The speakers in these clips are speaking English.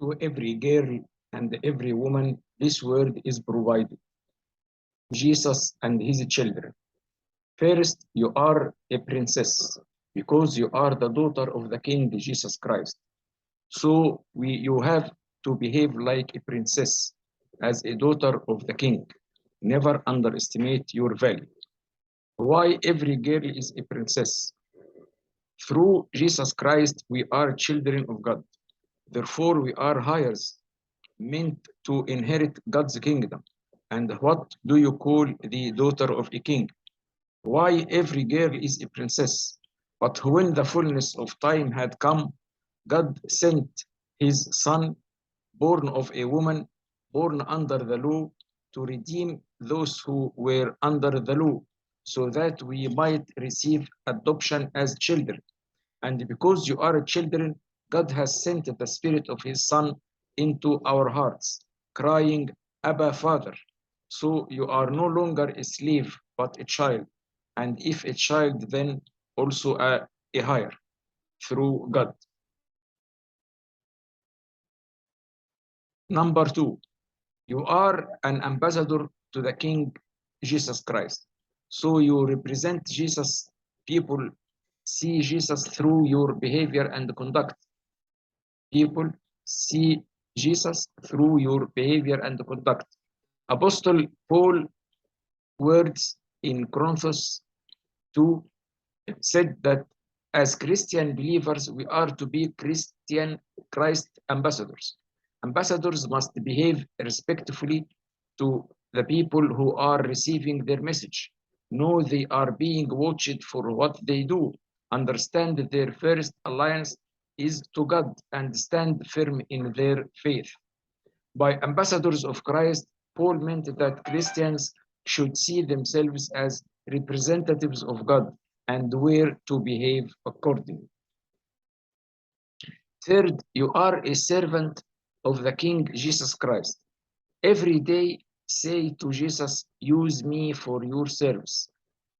To every girl and every woman, this word is provided. Jesus and his children. First, you are a princess because you are the daughter of the King Jesus Christ. So you have to behave like a princess as a daughter of the King. Never underestimate your value. Why every girl is a princess? Through Jesus Christ, we are children of God. Therefore, we are heirs, meant to inherit God's kingdom. And what do you call the daughter of a king? Why every girl is a princess? But when the fullness of time had come, God sent his son, born of a woman, born under the law, to redeem those who were under the law, so that we might receive adoption as children. And because you are children, God has sent the Spirit of His Son into our hearts, crying, Abba, Father. So you are no longer a slave, but a child. And if a child, then also a heir through God. Number two, you are an ambassador to the King Jesus Christ. So you represent Jesus. People see Jesus through your behavior and conduct. People see Jesus through your behavior and conduct. Apostle Paul words in Corinthians 2 said that as Christian believers, we are to be Christian Christ ambassadors. Ambassadors must behave respectfully to the people who are receiving their message. Know they are being watched for what they do. Understand their first alliance is to God and stand firm in their faith. By ambassadors of Christ, Paul meant that Christians should see themselves as representatives of God and were to behave accordingly. Third, you are a servant of the King Jesus Christ. Every day say to Jesus, use me for your service.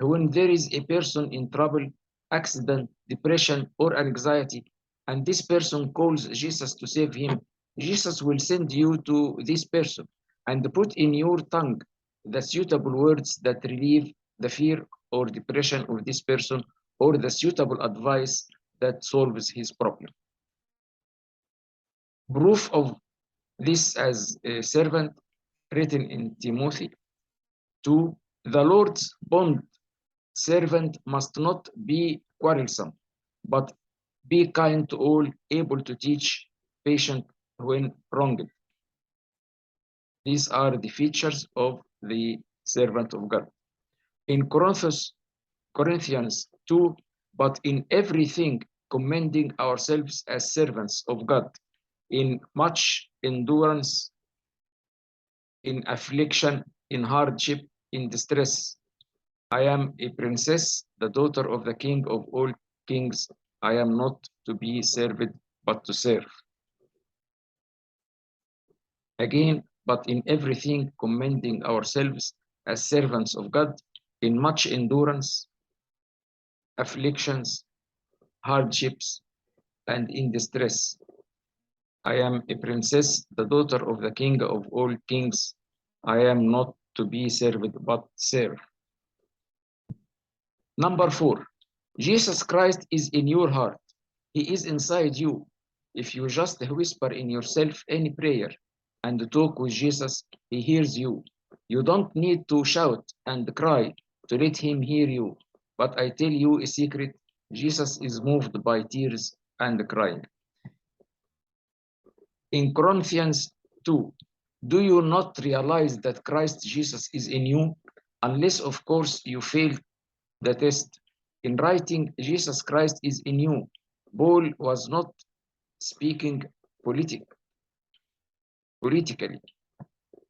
When there is a person in trouble, accident, depression, or anxiety, and this person calls Jesus to save him, Jesus will send you to this person and put in your tongue the suitable words that relieve the fear or depression of this person or the suitable advice that solves his problem. Proof of this as a servant written in Timothy 2, the Lord's bond servant must not be quarrelsome, but be kind to all, able to teach, patient when wronged. These are the features of the servant of God. In Corinthians 2, but in everything commending ourselves as servants of God, in much endurance, in affliction, in hardship, in distress. I am a princess, the daughter of the King of all kings. I am not to be served, but to serve. Again, but in everything commending ourselves as servants of God, in much endurance, afflictions, hardships, and in distress. I am a princess, the daughter of the King of all kings. I am not to be served, but serve. Number four, Jesus Christ is in your heart. He is inside you. If you just whisper in yourself any prayer and talk with Jesus, he hears you. You don't need to shout and cry to let him hear you. But I tell you a secret, Jesus is moved by tears and crying. In Corinthians 2, do you not realize that Christ Jesus is in you? Unless, of course, you fail the test. In writing, Jesus Christ is in you. Paul was not speaking politically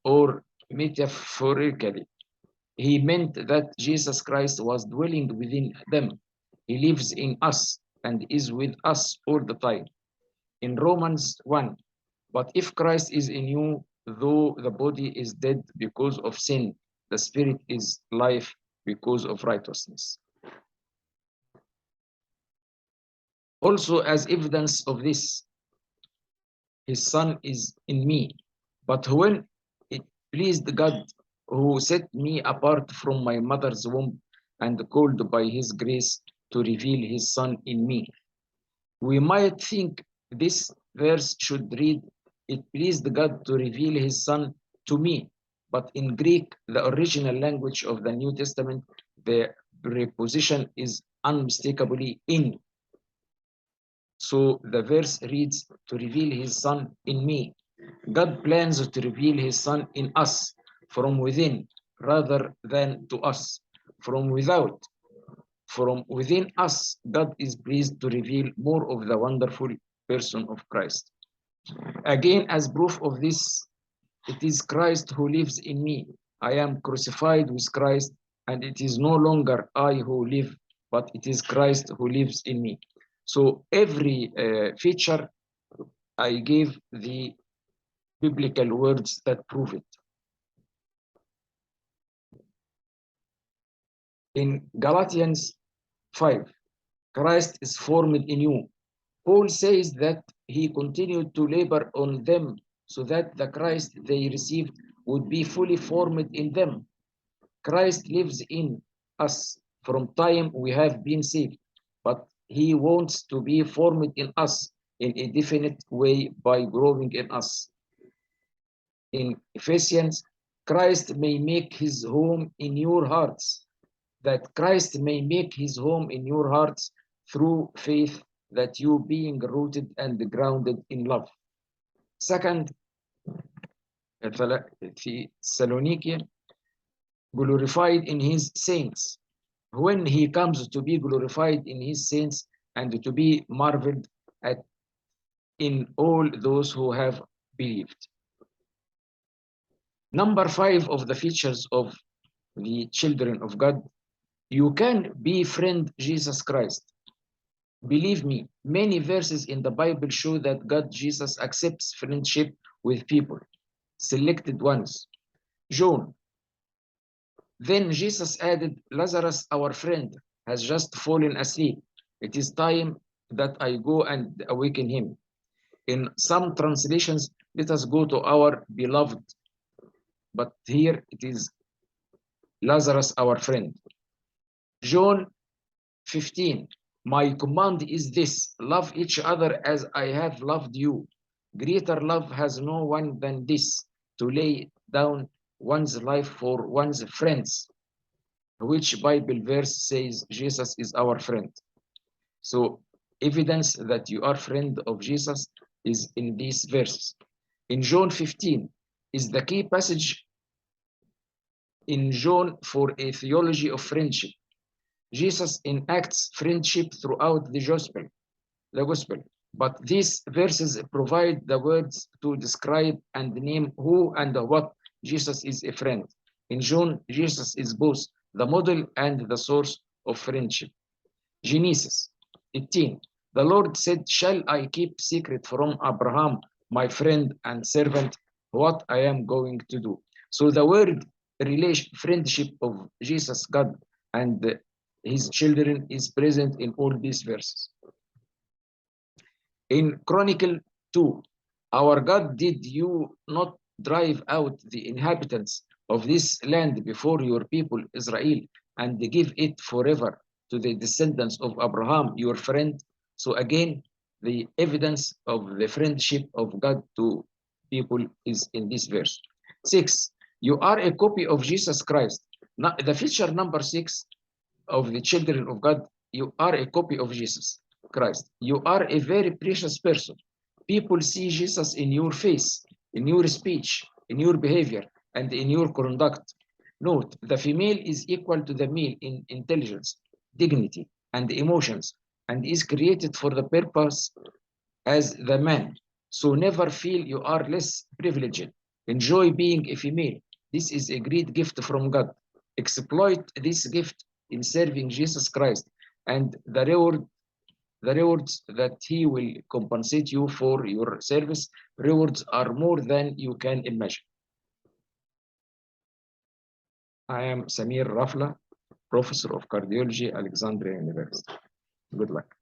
or metaphorically. He meant that Jesus Christ was dwelling within them. He lives in us and is with us all the time. In Romans 1, but if Christ is in you, though the body is dead because of sin, the spirit is life because of righteousness. Also, as evidence of this, his son is in me. But when it pleased God, who set me apart from my mother's womb and called by his grace to reveal his son in me. We might think this verse should read, it pleased God to reveal his son to me. But in Greek, the original language of the New Testament, the preposition is unmistakably in. So the verse reads, to reveal his son in me. God plans to reveal his son in us from within rather than to us from without. From within us, God is pleased to reveal more of the wonderful person of Christ. Again, as proof of this, it is Christ who lives in me. I am crucified with Christ, and it is no longer I who live, but it is Christ who lives in me. So every feature, I gave the biblical words that prove it. In Galatians 5, Christ is formed in you. Paul says that he continued to labor on them so that the Christ they received would be fully formed in them. Christ lives in us from time we have been saved, but he wants to be formed in us in a definite way by growing in us. In Ephesians, Christ may make his home in your hearts, that Christ may make his home in your hearts through faith, that you being rooted and grounded in love. Second, Thessaloniki, glorified in his saints. When he comes to be glorified in his saints and to be marveled at in all those who have believed. Number 5 of the features of the children of God, you can befriend Jesus Christ. Believe me, many verses in the Bible show that God, Jesus, accepts friendship with people, selected ones. John. Then Jesus added, Lazarus, our friend, has just fallen asleep. It is time that I go and awaken him. In some translations, let us go to our beloved. But here it is Lazarus, our friend. John 15. My command is this, love each other as I have loved you. Greater love has no one than this, to lay down one's life for one's friends. Which Bible verse says Jesus is our friend? So evidence that you are friend of Jesus is in these verses. In John 15 is the key passage in John for a theology of friendship. Jesus enacts friendship throughout the gospel. But these verses provide the words to describe and name who and what Jesus is a friend. In John, Jesus is both the model and the source of friendship. Genesis 18. The Lord said, shall I keep secret from Abraham, my friend and servant, what I am going to do? So the word friendship of Jesus, God, and his children is present in all these verses. In Chronicle 2, our God, did you not drive out the inhabitants of this land before your people Israel and give it forever to the descendants of Abraham, your friend? So again, the evidence of the friendship of God to people is in this verse. 6, you are a copy of Jesus Christ. Now, the feature number 6 of the children of God, you are a copy of Jesus Christ. You are a very precious person. People see Jesus in your face, in your speech, in your behavior, and in your conduct. Note, the female is equal to the male in intelligence, dignity, and emotions, and is created for the purpose as the man. So never feel you are less privileged. Enjoy being a female. This is a great gift from God. Exploit this gift in serving Jesus Christ, and the rewards that he will compensate you for your service, rewards are more than you can imagine. I am Samir Rafla, Professor of Cardiology, Alexandria University. Good luck.